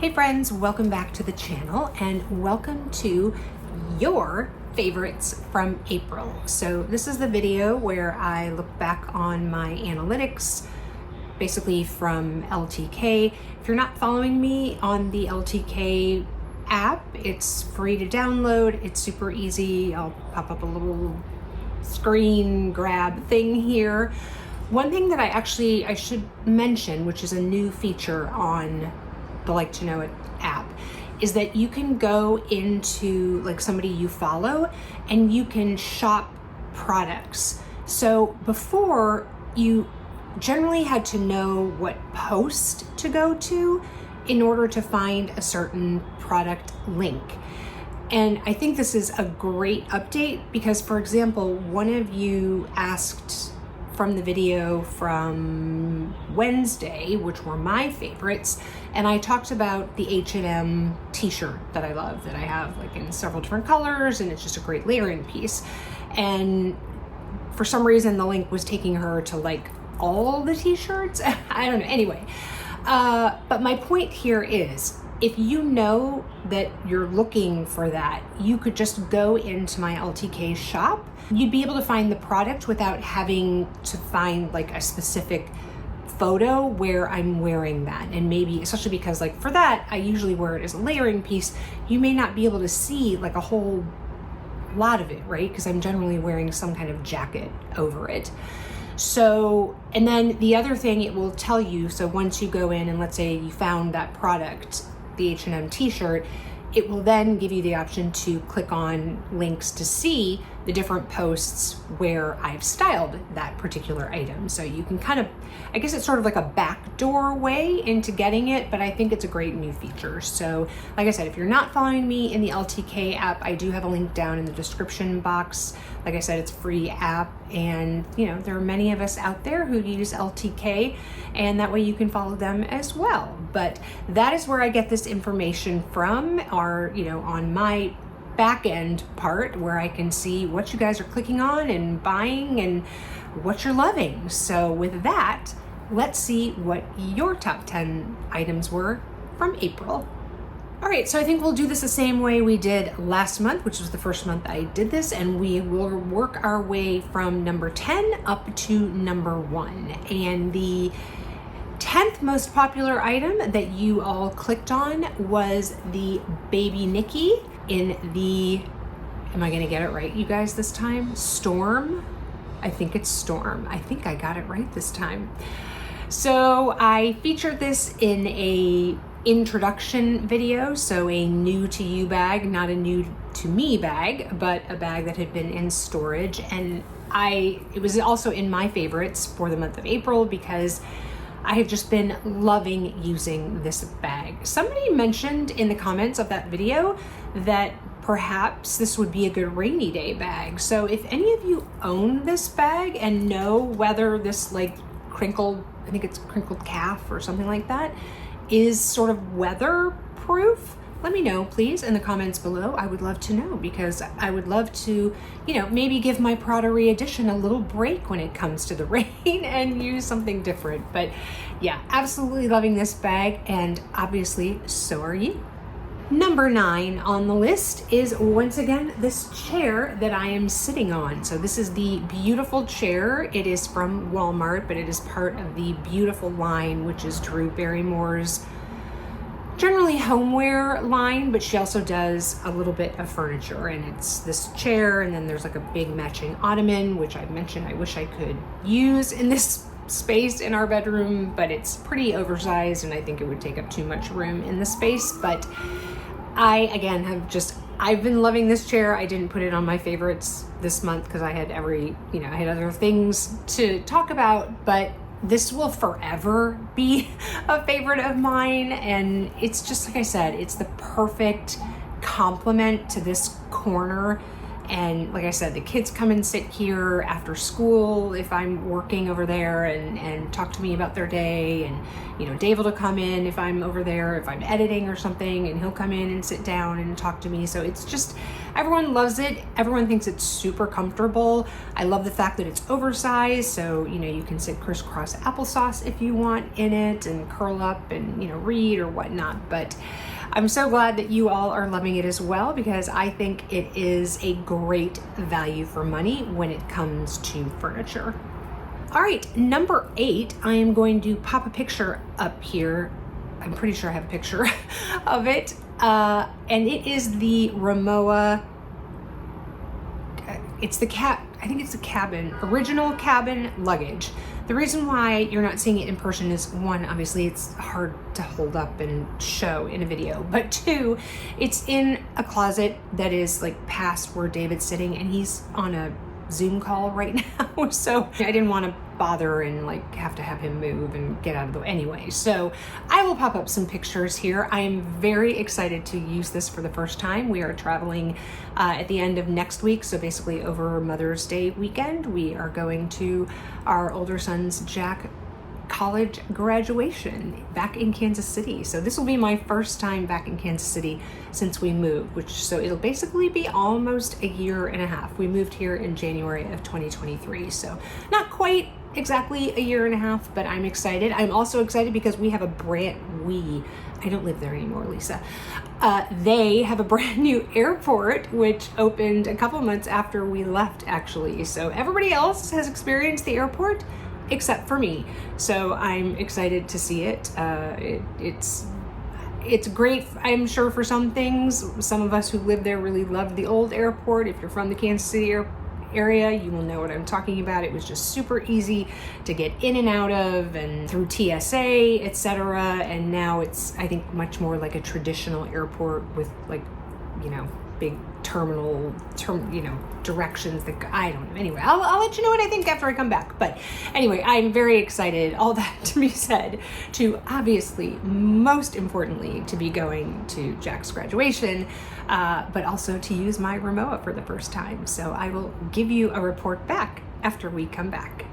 Hey friends, welcome back to the channel and welcome to your favorites from April. So this is the video where I look back on my analytics, basically from LTK. If you're not following me on the LTK app, it's free to download. It's super easy. I'll pop up a little screen grab thing here. One thing that I should mention, which is a new feature on the Like to Know It app, is that you can go into like somebody you follow and you can shop products. So before, you generally had to know what post to go to in order to find a certain product link. And I think this is a great update because, for example, one of you asked from the video from Wednesday, which were my favorites, and I talked about the H&M t-shirt that I love, that I have like in several different colors, and it's just a great layering piece. And for some reason the link was taking her to like all the t-shirts. I don't know, anyway. But my point here is, if you know that you're looking for that, you could just go into my LTK shop. You'd be able to find the product without having to find like a specific photo where I'm wearing that. And maybe, especially because like for that, I usually wear it as a layering piece. You may not be able to see like a whole lot of it, right? Because I'm generally wearing some kind of jacket over it. So, and then the other thing it will tell you, so once you go in and let's say you found that product, the H&M t-shirt, it will then give you the option to click on links to see the different posts where I've styled that particular item. So you can kind of, I guess it's sort of like a backdoor way into getting it, but I think it's a great new feature. So like I said, if you're not following me in the LTK app, I do have a link down in the description box. Like I said, it's a free app, and you know, there are many of us out there who use LTK, and that way you can follow them as well. But that is where I get this information from, or you know, on my back end part where I can see what you guys are clicking on and buying and what you're loving. So with that, let's see what your top 10 items were from April. All right, so I think we'll do this the same way we did last month, which was the first month I did this, and we will work our way from number 10 up to number 1. And the 10th most popular item that you all clicked on was the Baby Niki in the, am I gonna get it right, you guys, this time? Storm? I think it's Storm. I think I got it right this time. So I featured this in a introduction video, so a new to you bag, not a new to me bag, but a bag that had been in storage. And it was also in my favorites for the month of April because I have just been loving using this bag. Somebody mentioned in the comments of that video that perhaps this would be a good rainy day bag. So if any of you own this bag and know whether this like crinkled, I think it's crinkled calf or something like that, is sort of weatherproof, let me know please in the comments below. I would love to know, because I would love to, you know, maybe give my Prada re-edition a little break when it comes to the rain and use something different. But yeah, absolutely loving this bag, and obviously so are you. Number 9 on the list is once again this chair that I am sitting on. So this is the beautiful chair. It is from Walmart, but it is part of the beautiful line, which is Drew Barrymore's generally homeware line, but she also does a little bit of furniture, and it's this chair, and then there's like a big matching ottoman, which I mentioned I wish I could use in this space in our bedroom, but it's pretty oversized and I think it would take up too much room in the space. But I've been loving this chair. I didn't put it on my favorites this month because I had I had other things to talk about, but this will forever be a favorite of mine. And it's just, like I said, it's the perfect complement to this corner And like I said, the kids come and sit here after school if I'm working over there and talk to me about their day. And, you know, Dave will come in if I'm over there, if I'm editing or something, and he'll come in and sit down and talk to me. So it's just, everyone loves it. Everyone thinks it's super comfortable. I love the fact that it's oversized. So, you know, you can sit crisscross applesauce if you want in it and curl up and, you know, read or whatnot. But I'm so glad that you all are loving it as well, because I think it is a great value for money when it comes to furniture. All right, number 8, I am going to pop a picture up here. I'm pretty sure I have a picture of it. And it is the Rimowa, I think it's the cabin, original cabin luggage. The reason why you're not seeing it in person is, 1, obviously it's hard to hold up and show in a video, but 2, it's in a closet that is like past where David's sitting, and he's on a Zoom call right now. So I didn't want to bother and like have to have him move and get out of the way anyway. So I will pop up some pictures here. I am very excited to use this for the first time. We are traveling at the end of next week. So basically over Mother's Day weekend, we are going to our older son's Jack college graduation back in Kansas City. So this will be my first time back in Kansas City since we moved, so it'll basically be almost a year and a half. We moved here in January of 2023. So not quite exactly a year and a half, but I'm excited. I'm also excited because we have I don't live there anymore, Lisa. They have a brand new airport, which opened a couple months after we left, actually. So everybody else has experienced the airport except for me. So I'm excited to see it. It's great, I'm sure, for some things. Some of us who live there really loved the old airport. If you're from the Kansas City area, you will know what I'm talking about. It was just super easy to get in and out of, and through TSA, etc. And now it's, I think, much more like a traditional airport with, like, you know, big directions that, I don't know. Anyway, I'll let you know what I think after I come back. But anyway, I'm very excited, all that to be said, to obviously, most importantly, to be going to Jack's graduation, but also to use my Rimowa for the first time. So I will give you a report back after we come back.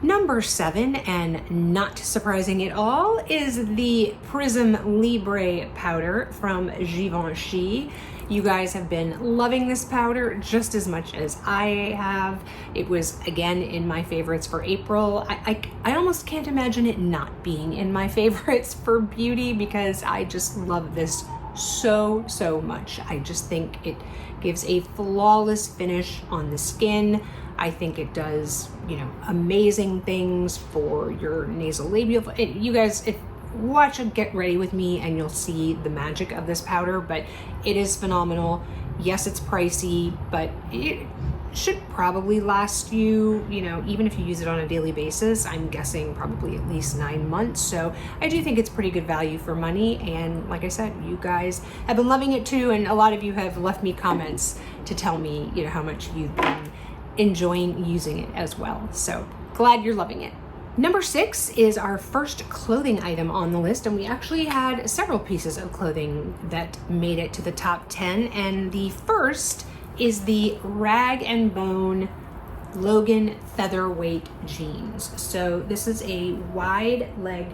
Number 7, and not surprising at all, is the Prism Libre powder from Givenchy. You guys have been loving this powder just as much as I have. It was, again, in my favorites for April. I almost can't imagine it not being in my favorites for beauty, because I just love this so much. I just think it gives a flawless finish on the skin. I think it does, you know, amazing things for your nasolabial. You guys, watch and get ready with me and you'll see the magic of this powder, but it is phenomenal. Yes, it's pricey, but it should probably last you, you know, even if you use it on a daily basis, I'm guessing probably at least 9 months. So I do think it's pretty good value for money. And like I said, you guys have been loving it too. And a lot of you have left me comments to tell me, you know, how much you've been enjoying using it as well. So glad you're loving it. Number 6 is our first clothing item on the list, and we actually had several pieces of clothing that made it to the top 10, and the first is the Rag & Bone Logan featherweight jeans. So this is a wide leg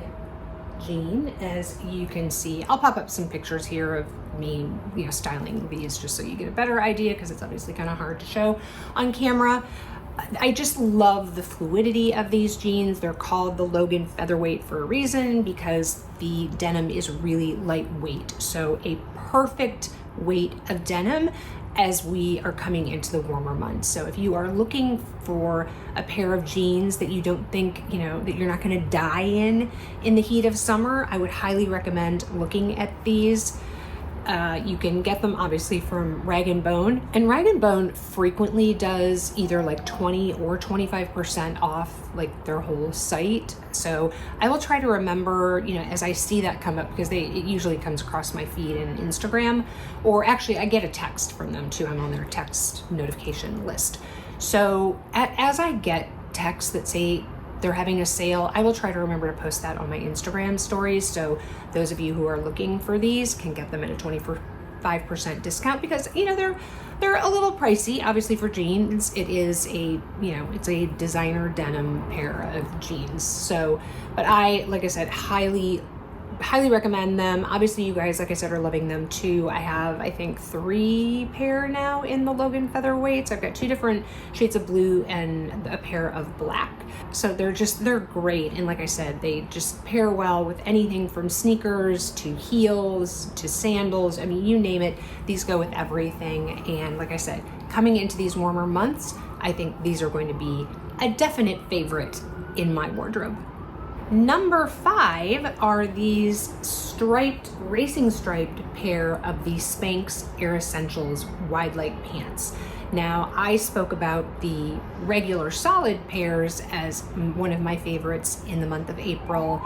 jean, as you can see. I'll pop up some pictures here of me, you know, styling these just so you get a better idea, because it's obviously kind of hard to show on camera. I just love the fluidity of these jeans. They're called the Logan featherweight for a reason, because the denim is really lightweight. So a perfect weight of denim as we are coming into the warmer months. So if you are looking for a pair of jeans that you don't think, you know, that you're not going to die in the heat of summer, I would highly recommend looking at these. You can get them obviously from Rag & Bone, and Rag & Bone frequently does either like 20 or 25% off like their whole site. So I will try to remember, you know, as I see that come up, because it usually comes across my feed in Instagram, or actually I get a text from them too. I'm on their text notification list. So as I get texts that say they're having a sale, I will try to remember to post that on my Instagram stories, so those of you who are looking for these can get them at a 25% 5% discount because, you know, they're a little pricey. Obviously for jeans, it is a, you know, it's a designer denim pair of jeans. So, but I, like I said, highly recommend them. Obviously you guys, like I said, are loving them too. I have, I think, 3 pair now in the Logan featherweights. I've got 2 different shades of blue and a pair of black. So they're great. And like I said, they just pair well with anything from sneakers to heels to sandals. I mean, you name it, these go with everything. And like I said, coming into these warmer months, I think these are going to be a definite favorite in my wardrobe. Number 5 are these racing striped pair of the Spanx Air Essentials wide leg pants. Now, I spoke about the regular solid pairs as one of my favorites in the month of April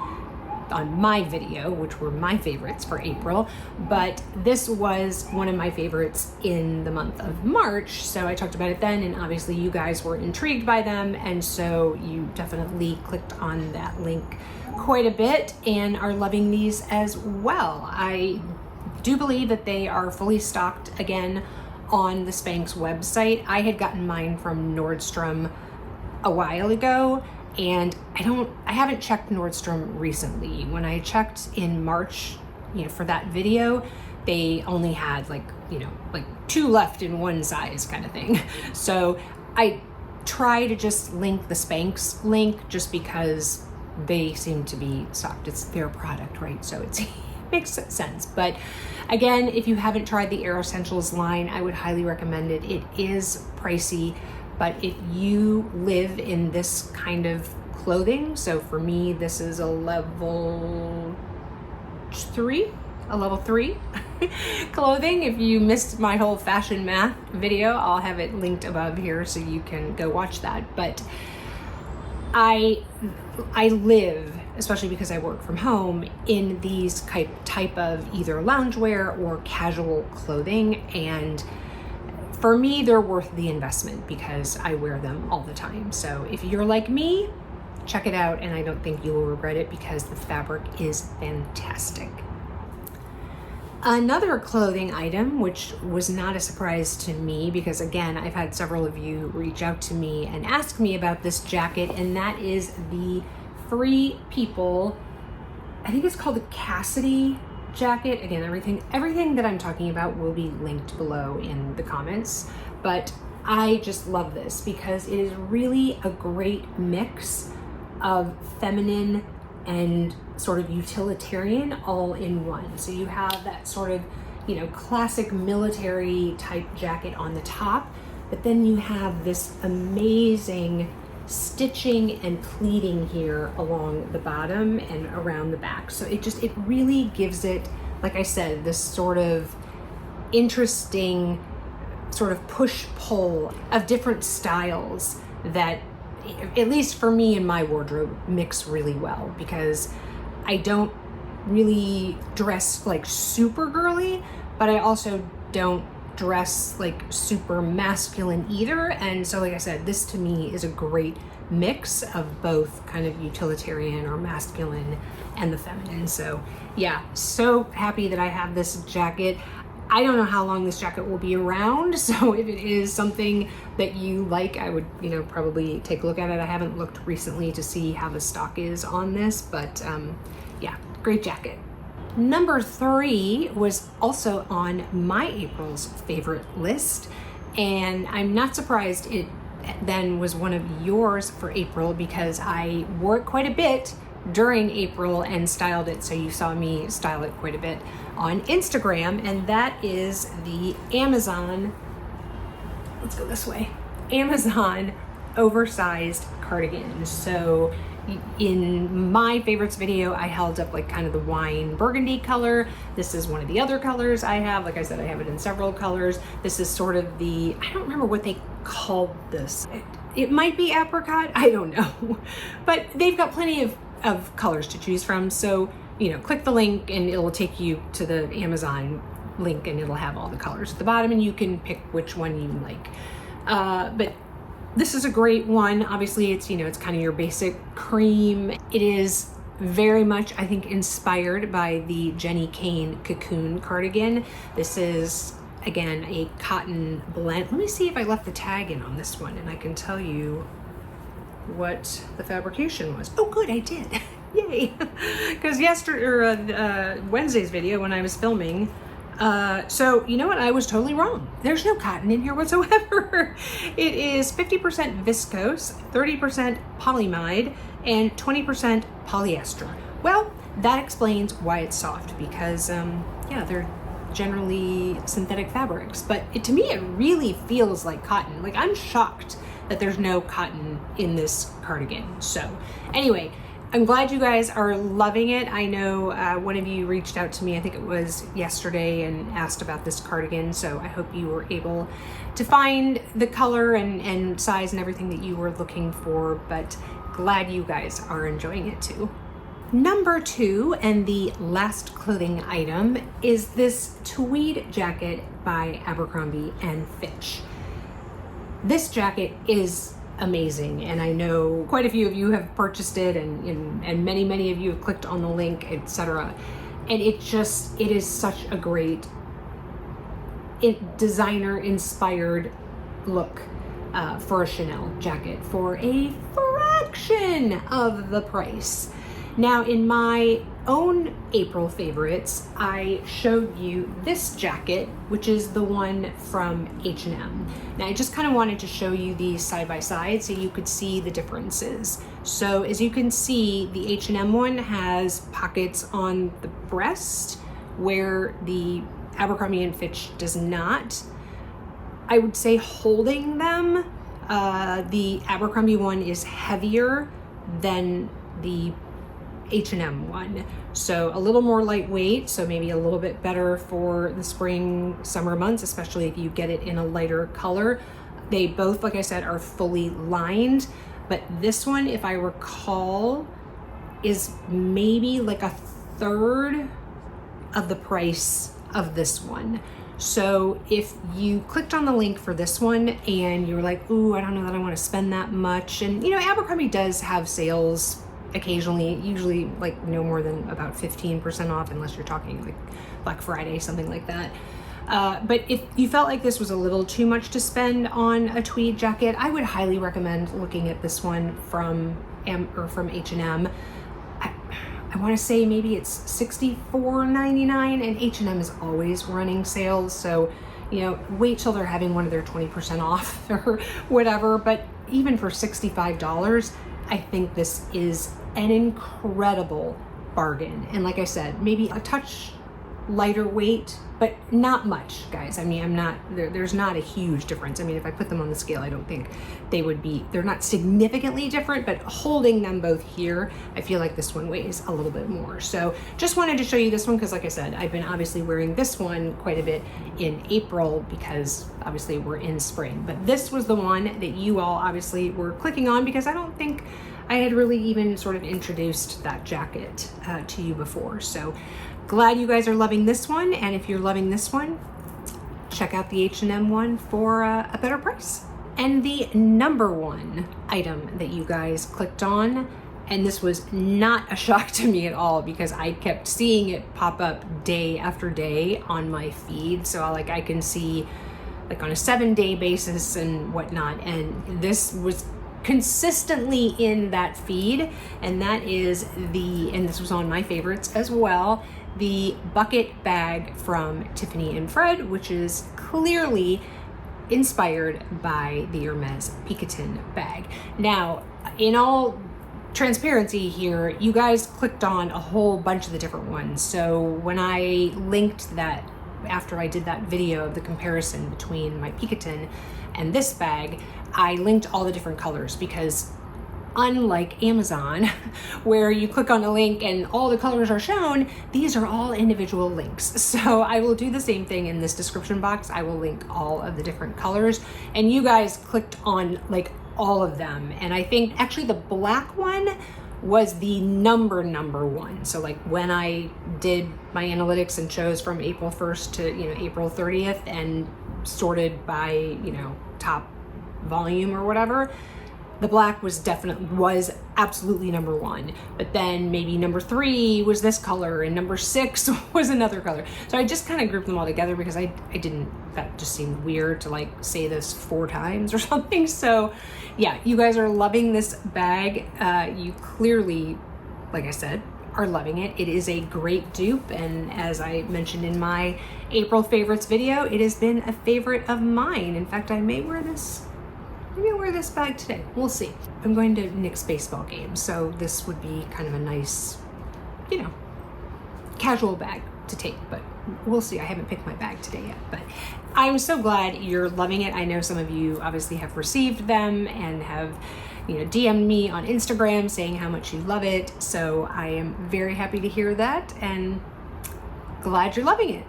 on my video, which were my favorites for April, but this was one of my favorites in the month of March. So I talked about it then, and obviously you guys were intrigued by them, and so you definitely clicked on that link quite a bit and are loving these as well. I do believe that they are fully stocked again on the Spanx website. I had gotten mine from Nordstrom a while ago, and I haven't checked Nordstrom recently. When I checked in March, you know, for that video, they only had like 2 left in one size kind of thing. So I try to just link the Spanx link just because they seem to be stocked. It's their product, right? So it makes sense. But again, if you haven't tried the Air Essentials line, I would highly recommend it. It is pricey, but if you live in this kind of clothing, so for me, this is a level 3 clothing. If you missed my whole fashion math video, I'll have it linked above here so you can go watch that. But I live, especially because I work from home, in these type of either loungewear or casual clothing, and for me, they're worth the investment because I wear them all the time. So if you're like me, check it out, and I don't think you will regret it because the fabric is fantastic. Another clothing item, which was not a surprise to me because, again, I've had several of you reach out to me and ask me about this jacket, and that is the Free People, I think it's called the Cassidy Jacket. Again, everything that I'm talking about will be linked below in the comments, but I just love this because it is really a great mix of feminine and sort of utilitarian all in one. So you have that sort of, you know, classic military type jacket on the top, but then you have this amazing stitching and pleating here along the bottom and around the back. So it really gives it, like I said, this sort of interesting sort of push-pull of different styles that, at least for me in my wardrobe, mix really well because I don't really dress like super girly, but I also don't dress like super masculine either. And so, like I said, this to me is a great mix of both kind of utilitarian or masculine and the feminine. So yeah, so happy that I have this jacket. I don't know how long this jacket will be around, so if it is something that you like, I would, you know, probably take a look at it. I haven't looked recently to see how the stock is on this, but yeah, great jacket. Number 3 was also on my April's favorite list, and I'm not surprised it then was one of yours for April because I wore it quite a bit during April and styled it, so you saw me style it quite a bit on Instagram, and that is the Amazon, let's go this way, Amazon oversized cardigan. So in my favorites video, I held up like kind of the wine burgundy color. This is one of the other colors I have. Like I said, I have it in several colors. This is sort of the, I don't remember what they called this. It might be apricot, I don't know. But they've got plenty of colors to choose from. So, you know, click the link and it'll take you to the Amazon link and it'll have all the colors at the bottom and you can pick which one you like. But this is a great one. Obviously it's, you know, it's kind of your basic cream. It is very much, I think, inspired by the Jenny Kane Cocoon cardigan. This is, again, a cotton blend. Let me see if I left the tag in on this one and I can tell you what the fabrication was. Oh, good, I did. Yay. Because yesterday, or Wednesday's video when I was filming, so you know what? I was totally wrong. There's no cotton in here whatsoever. It is 50% viscose, 30% polyamide, and 20% polyester. Well, that explains why it's soft, because yeah, they're generally synthetic fabrics, but to me, it really feels like cotton. Like, I'm shocked that there's no cotton in this cardigan. So anyway, I'm glad you guys are loving it. I know one of you reached out to me, I think it was yesterday, and asked about this cardigan. So I hope you were able to find the color and size and everything that you were looking for, but glad you guys are enjoying it too. Number 2, and the last clothing item, is this tweed jacket by Abercrombie and Fitch. This jacket is amazing, and I know quite a few of you have purchased it, and many of you have clicked on the link, etc. And it is such a great designer inspired look for a Chanel jacket for a fraction of the price. Now, in my own April favorites, I showed you this jacket, which is the one from H&M. Now, I just kind of wanted to show you these side by side so you could see the differences. So as you can see, the H&M one has pockets on the breast where the Abercrombie and Fitch does not. I would say holding them, the Abercrombie one is heavier than the H&M one, so a little more lightweight, so maybe a little bit better for the spring summer months, especially if you get it in a lighter color. They both, like I said, are fully lined, but this one, if I recall, is maybe like a third of the price of this one. So if you clicked on the link for this one and you were like, ooh, I don't know that I want to spend that much, and you know, Abercrombie does have sales occasionally, usually like no more than about 15% off, unless you're talking like Black Friday, something like that. But if you felt like this was a little too much to spend on a tweed jacket, I would highly recommend looking at this one from H&M. I want to say maybe it's $64.99, and H&M is always running sales, so you know, wait till they're having one of their 20% off or whatever. But even for $65, I think this is an incredible bargain. And like I said, maybe a touch lighter weight, but not much, guys. I mean, there's not a huge difference. I mean, if I put them on the scale, I don't think they're not significantly different, but holding them both here, I feel like this one weighs a little bit more. So just wanted to show you this one because, like I said, I've been obviously wearing this one quite a bit in April because obviously we're in spring. But this was the one that you all obviously were clicking on because I don't think I had really even sort of introduced that jacket to you before. So glad you guys are loving this one, and if you're loving this one, check out the H&M one for a better price. And the number one item that you guys clicked on, and this was not a shock to me at all because I kept seeing it pop up day after day on my feed, so like I can see like on a 7-day basis and whatnot, and this was consistently in that feed, and that is and this was on my favorites as well, the bucket bag from Tiffany and Fred, which is clearly inspired by the Hermes Picotin bag. Now, in all transparency here, you guys clicked on a whole bunch of the different ones. So when I linked that, after I did that video of the comparison between my Picotin and this bag, I linked all the different colors because unlike Amazon, where you click on a link and all the colors are shown, these are all individual links. So I will do the same thing in this description box. I will link all of the different colors, and you guys clicked on like all of them. And I think actually the black one was the number one. So like when I did my analytics and chose from April 1st to April 30th and sorted by top volume or whatever, the black was absolutely number 1, but then maybe number 3 was this color and number 6 was another color. So I just kind of grouped them all together because that just seemed weird to like say this 4 times or something. So yeah, you guys are loving this bag. You clearly, like I said, are loving it. It is a great dupe, and as I mentioned in my April favorites video, it has been a favorite of mine. In fact, I may wear this bag today. We'll see. I'm going to Nick's baseball game, so this would be kind of a nice, you know, casual bag to take, but we'll see. I haven't picked my bag today yet, but I'm so glad you're loving it. I know some of you obviously have received them and have, you know, DM'd me on Instagram saying how much you love it. So I am very happy to hear that and glad you're loving it.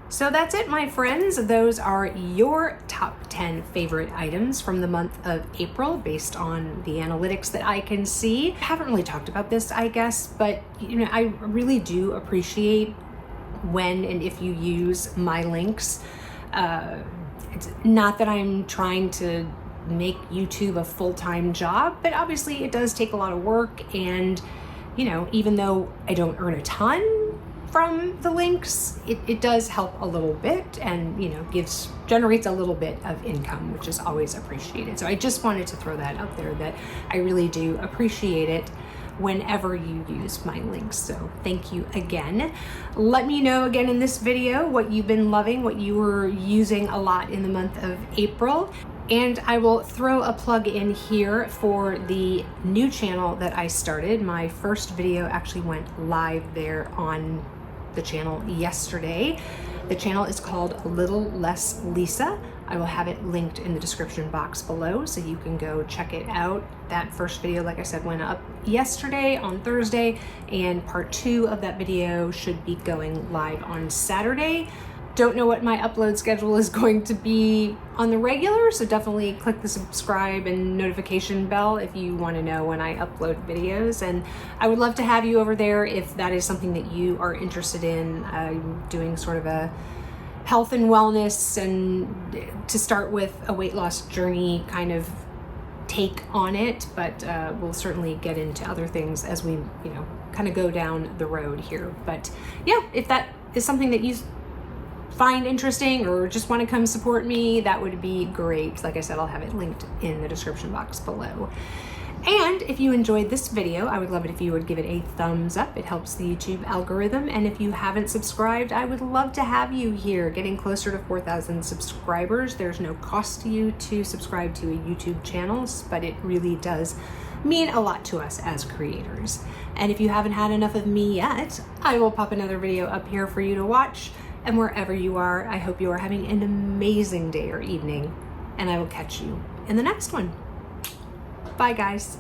So that's it, my friends. Those are your top 10 favorite items from the month of April based on the analytics that I can see. I haven't really talked about this, I guess, but you know, I really do appreciate when and if you use my links. It's not that I'm trying to make YouTube a full-time job, but obviously it does take a lot of work, and you know, even though I don't earn a ton from the links, it does help a little bit, and you know, generates a little bit of income, which is always appreciated. So I just wanted to throw that out there, that I really do appreciate it whenever you use my links. So thank you again. Let me know again in this video what you've been loving, what you were using a lot in the month of April. And I will throw a plug in here for the new channel that I started. My first video actually went live there on the channel yesterday. The channel is called A Little Less Lisa. I will have it linked in the description box below, so you can go check it out. That first video, like I said, went up yesterday on Thursday, and part 2 of that video should be going live on Saturday. Don't know what my upload schedule is going to be on the regular, so definitely click the subscribe and notification bell if you want to know when I upload videos. And I would love to have you over there if that is something that you are interested in. I'm doing sort of a health and wellness, and to start with a weight loss journey kind of take on it, but we'll certainly get into other things as we, you know, kind of go down the road here. But yeah, if that is something that you find interesting or just want to come support me, that would be great. Like I said, I'll have it linked in the description box below. And if you enjoyed this video, I would love it if you would give it a thumbs up. It helps the YouTube algorithm. And if you haven't subscribed, I would love to have you here. Getting closer to 4,000 subscribers. There's no cost to you to subscribe to a YouTube channel, but it really does mean a lot to us as creators. And if you haven't had enough of me yet, I will pop another video up here for you to watch. And wherever you are, I hope you are having an amazing day or evening, and I will catch you in the next one. Bye, guys.